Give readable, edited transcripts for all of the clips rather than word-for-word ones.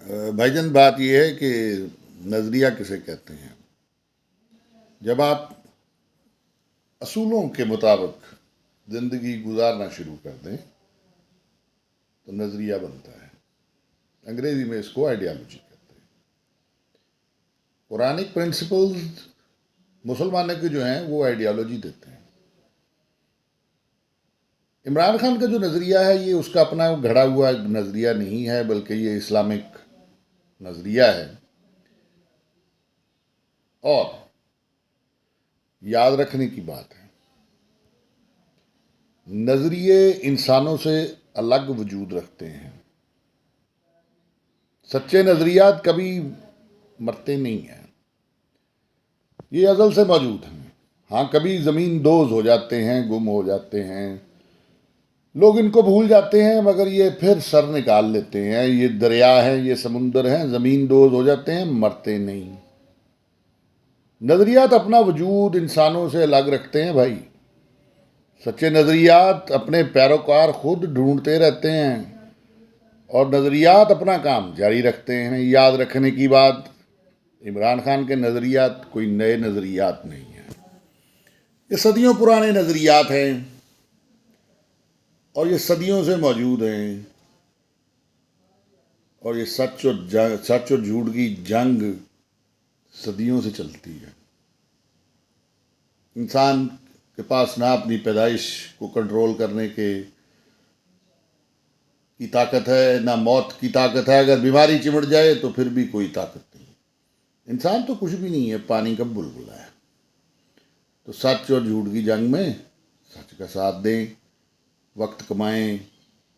بھائی جان، بات یہ ہے کہ نظریہ کسے کہتے ہیں؟ جب آپ اصولوں کے مطابق زندگی گزارنا شروع کر دیں تو نظریہ بنتا ہے۔ انگریزی میں اس کو آئیڈیالوجی کہتے ہیں۔ قرآنک پرنسپلز مسلمانوں کے جو ہیں وہ آئیڈیالوجی دیتے ہیں۔ عمران خان کا جو نظریہ ہے یہ اس کا اپنا گھڑا ہوا نظریہ نہیں ہے، بلکہ یہ اسلامک نظریہ ہے۔ اور یاد رکھنے کی بات ہے، نظریے انسانوں سے الگ وجود رکھتے ہیں۔ سچے نظریات کبھی مرتے نہیں ہیں، یہ ازل سے موجود ہیں۔ ہاں، کبھی زمین دوز ہو جاتے ہیں، گم ہو جاتے ہیں، لوگ ان کو بھول جاتے ہیں، مگر یہ پھر سر نکال لیتے ہیں۔ یہ دریا ہے، یہ سمندر ہے، زمین دوز ہو جاتے ہیں، مرتے نہیں۔ نظریات اپنا وجود انسانوں سے الگ رکھتے ہیں بھائی۔ سچے نظریات اپنے پیروکار خود ڈھونڈتے رہتے ہیں اور نظریات اپنا کام جاری رکھتے ہیں۔ یاد رکھنے کی بات، عمران خان کے نظریات کوئی نئے نظریات نہیں ہیں، یہ صدیوں پرانے نظریات ہیں اور یہ صدیوں سے موجود ہیں۔ اور یہ سچ اور جھوٹ کی جنگ صدیوں سے چلتی ہے۔ انسان کے پاس نہ اپنی پیدائش کو کنٹرول کرنے کی طاقت ہے، نہ موت کی طاقت ہے۔ اگر بیماری چمٹ جائے تو پھر بھی کوئی طاقت نہیں۔ انسان تو کچھ بھی نہیں ہے، پانی کا بلبلا ہے۔ تو سچ اور جھوٹ کی جنگ میں سچ کا ساتھ دیں، وقت کمائیں،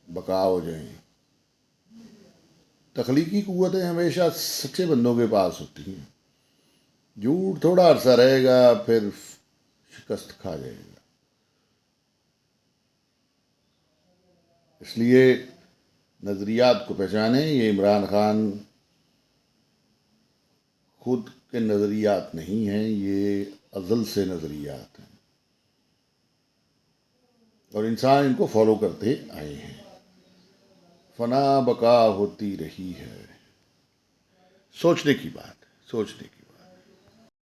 بقا ہو جائیں۔ تخلیقی قوتیں ہمیشہ سچے بندوں کے پاس ہوتی ہیں۔ جھوٹ تھوڑا عرصہ رہے گا، پھر شکست کھا جائے گا۔ اس لیے نظریات کو پہچانیں۔ یہ عمران خان خود کے نظریات نہیں ہیں، یہ ازل سے نظریات ہیں اور انسان ان کو فالو کرتے آئے ہیں۔ فنا بقا ہوتی رہی ہے۔ سوچنے کی بات، سوچنے کی